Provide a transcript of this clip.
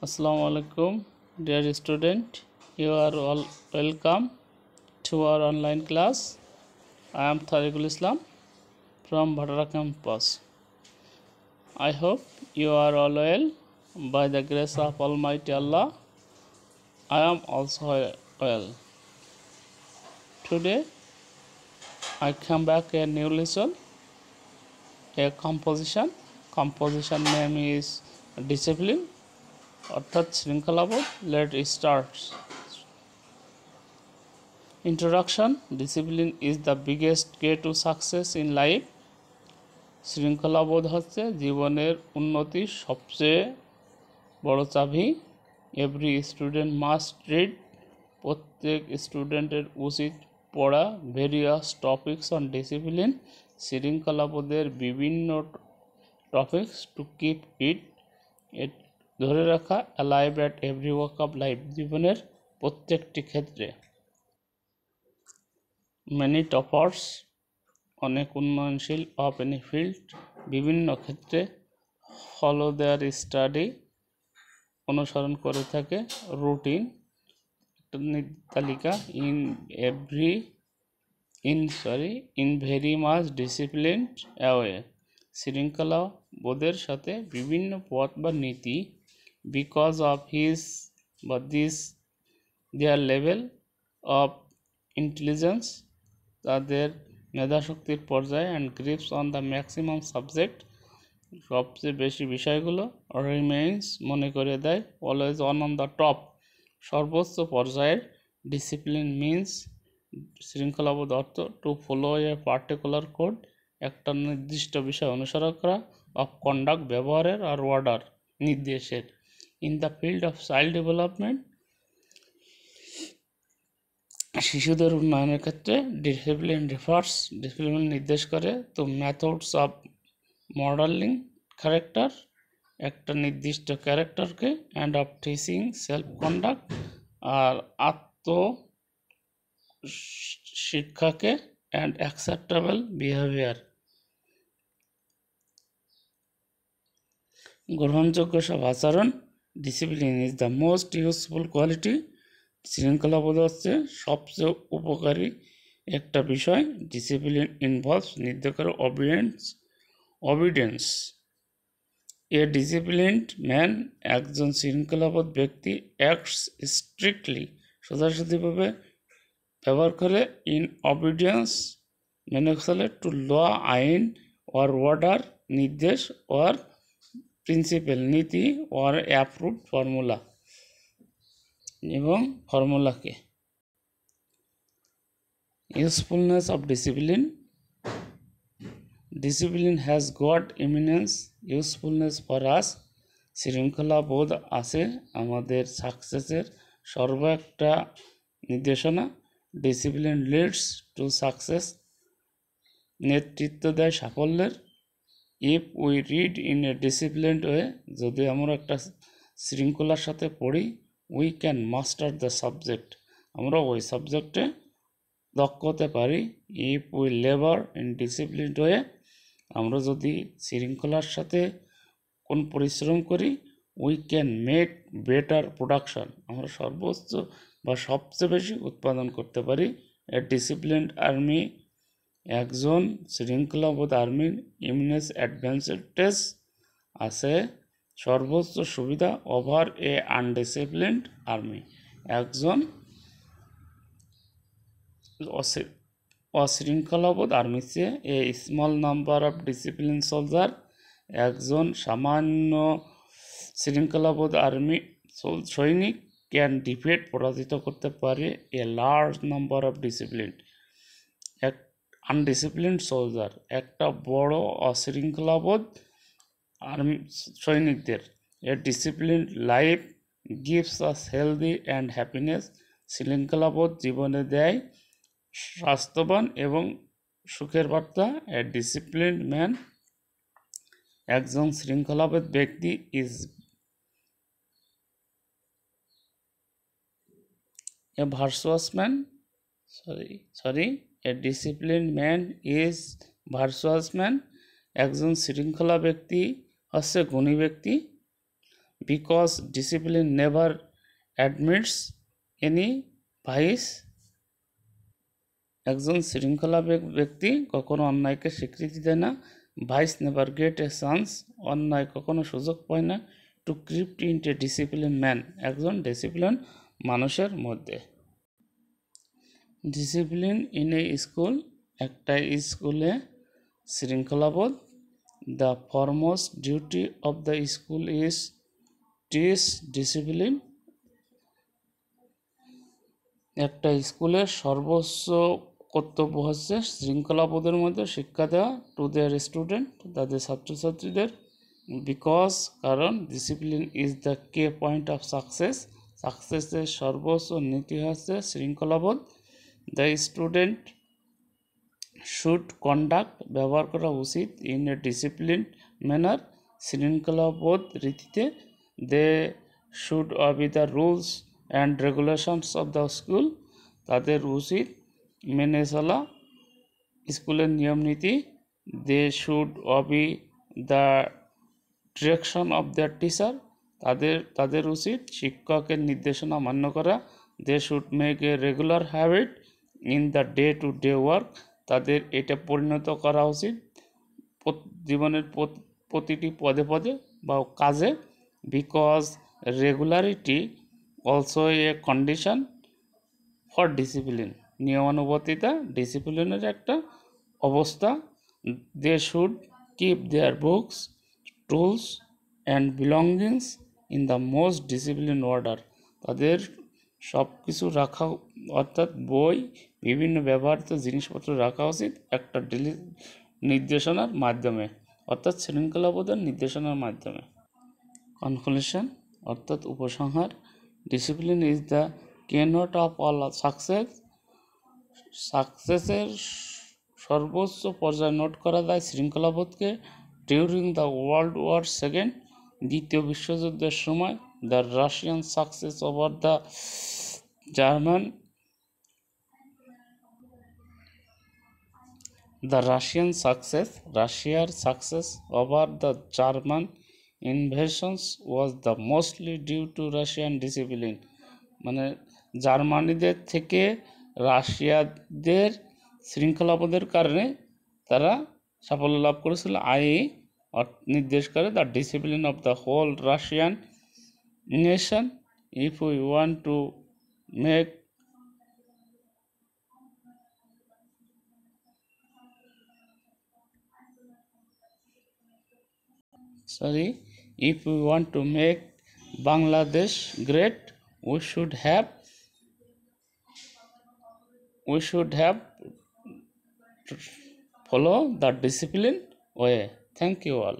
Assalamu alaikum, dear student. You are all welcome to our online class. I am Tariqul Islam from Bhatara campus. I hope you are all well by the grace of Almighty Allah. I am also well. Today I come back a new lesson, a composition. Composition name is discipline. অর্থাৎ শৃঙ্খলাবোধ. Let us start. Introduction. Discipline is the biggest key to success in life. শৃঙ্খলাবোধ হচ্ছে জীবনের উন্নতির সবচেয়ে বড় চাবি. Every student must read. প্রত্যেক স্টুডেন্টের উচিত পড়া ভেরিয়াস টপিকস অন ডিসিপ্লিন. শৃঙ্খলাবোধের বিভিন্ন টপিকস টু কিপ ইট ধরে রাখা alive at every walk of life. জীবনের প্রত্যেকটি ক্ষেত্রে. মেনি টপার্স অনেক উন্নয়নশীল অফ এনি ফিল্ড বিভিন্ন ক্ষেত্রে. ফলো দেয়ার স্টাডি অনুসরণ করে থাকে. রুটিন একটা তালিকা. In very much disciplined away শৃঙ্খলা বোধের সাথে বিভিন্ন পথ বা নীতি. বিকজ অফ হিজ বা this there level of intelligence তাদের মেধাশক্তির পর্যায়ে. And grips on the maximum subject সবচেয়ে বেশি বিষয়গুলো. রিমেইন্স মনে করে দেয়. অলওয়েজ অন দ্য টপ সর্বোচ্চ পর্যায়ের. ডিসিপ্লিন মিন্স শৃঙ্খলাবোধ অর্থ to follow a particular code একটা নির্দিষ্ট বিষয় অনুসরণ করা. অফ কন্ডাক্ট ব্যবহারের আর অর্ডার নির্দেশের. In the field of child development শিশুদের উন্নয়নের ক্ষেত্রে ডিসিপ্লিন নির্দেশ করে তো মেথডস অফ মডেলিং ক্যারেক্টার একটা নির্দিষ্ট ক্যারেক্টারকে. And of teaching self conduct আর শিক্ষাকে. অ্যান্ড অ্যাকসেপ্টেবল বিহেভিয়ার গ্রহণযোগ্য সব আচরণ. Discipline is the most useful quality. শৃঙ্খলাবোধ হচ্ছে সবচেয়ে উপকারী একটা বিষয়. ডিসিপ্লিন ইনভলভস নির্দেশ করে অবিডেন্স. এ ডিসিপ্লিনড ম্যান একজন শৃঙ্খলাবোধ ব্যক্তি অ্যাক্টস স্ট্রিক্টলি সোজাসুজিভাবে ব্যবহার করে. ইন অবিডিয়েন্স মেনে চলে. টু ল আইন ওর অর্ডার নির্দেশ ওর প্রিন্সিপাল নীতি ওর অ্যাপ্রুভড ফর্মুলা এবং ফর্মুলাকে. Usefulness of discipline. Discipline has got eminence usefulness for us. শৃঙ্খলা বোধ আছে আমাদের সাকসেসের সর্ব একটা নির্দেশনা. ডিসিপ্লিন লিডস টু সাকসেস নেতৃত্ব দেয় সাফল্যের. If we read in a disciplined way যদি আমরা একটা শৃঙ্খলার সাথে পড়ি. We can master the subject আমরা ওই সাবজেক্টে দক্ষ হতে পারি. If we labour in disciplined way আমরা যদি শৃঙ্খলার সাথে কোন পরিশ্রম করি. We can make better production আমরা সর্বোচ্চ বা সবচেয়ে বেশি উৎপাদন করতে পারি. এ ডিসিপ্লিনড আর্মি একজন শৃঙ্খলাবোধ আর্মির ইমিনেন্স অ্যাডভান্টেজ আছে সর্বোচ্চ সুবিধা. ওভার এ আনডিসিপ্লিনড আর্মি একজন অশৃঙ্খলাবোধ আর্মির চেয়ে. A small number of discipline soldier একজন সামান্য শৃঙ্খলাবোধ আর্মি সৈনিক ক্যান ডিফিট পরাজিত করতে পারে. A large number of discipline undisciplined soldier একটা বড় অশৃঙ্খলাবোধ আর্মি সৈনিকদের. A disciplined life gives us healthy and happiness শৃঙ্খলাবোধ জীবনে দেয় স্বাস্থ্যবান এবং সুখের বার্তা. এ ডিসিপ্লিনড ম্যান একজন শৃঙ্খলাবোধ ব্যক্তি is a virtuous man a disciplined man is virtuous man একজন শৃঙ্খলা ব্যক্তি হচ্ছে গুণী ব্যক্তি. because discipline never admits any vice. একজন শৃঙ্খলা ব্যক্তি কখনো অন্যায়কে স্বীকৃতি দেয় না। Vice never get a chance, অন্যায় কখনো সুযোগ পায় না। To creep into a discipline man, একজন ডিসিপ্লিন মানুষের মধ্যে। ডিসিপ্লিন ইন এ স্কুল, একটা স্কুলে শৃঙ্খলাবোধ। The foremost duty of the school is teach discipline, একটা স্কুলের সর্বোচ্চ কর্তব্য হচ্ছে শৃঙ্খলাবোধের মধ্যে শিক্ষা দেওয়া টু দেয়ার স্টুডেন্ট, তাদের ছাত্রছাত্রীদের। বিকজ, কারণ discipline is the key point of success, সাকসেসের সর্বোচ্চ নীতি হচ্ছে শৃঙ্খলাবোধ। দ্য স্টুডেন্ট শুড কন্ডাক্ট, ব্যবহার করা উচিত, ইন এ ডিসিপ্লিন ম্যানার, শৃঙ্খলাবোধ রীতিতে। They should obey the rules and regulations of the school, তাদের উচিত মেনে চলা স্কুলের নিয়ম নীতি। They should obey the direction of the teacher, তাদের উচিত শিক্ষকের নির্দেশনা মান্য করা। They should make a regular habit in the day to day work, তাদের এটা পরিণত করা উচিত জীবনের প্রতিটি পদে পদে বা কাজে। Because regularity also a condition for discipline, নিয়মানুবর্তিতা ডিসিপ্লিনের একটা অবস্থা। They should keep their books, tools and belongings in the most discipline order, তাদের সব কিছু রাখা, অর্থাৎ বই, বিভিন্ন ব্যবহৃত জিনিসপত্র রাখা উচিত একটা নির্দেশনার মাধ্যমে, অর্থাৎ শৃঙ্খলাবোধের নির্দেশনার মাধ্যমে। কনক্লুশন, অর্থাৎ উপসংহার। Discipline is the keynote of all success, সাকসেসের সর্বোচ্চ পর্যায়ে নোট করা যায় শৃঙ্খলাবোধকে। During the world war second, দ্বিতীয় বিশ্বযুদ্ধের সময়, the Russian success over the German, রাশিয়ার success over the German invasions was the mostly due to Russian discipline, মানে জার্মানিদের থেকে রাশিয়াদের শৃঙ্খলাবোধের কারণে তারা সাফল্য লাভ করেছিল। নির্দেশ করে the discipline of the whole Russian nation. If we want to make if we want to make Bangladesh great, we should have follow the discipline way. Thank you all.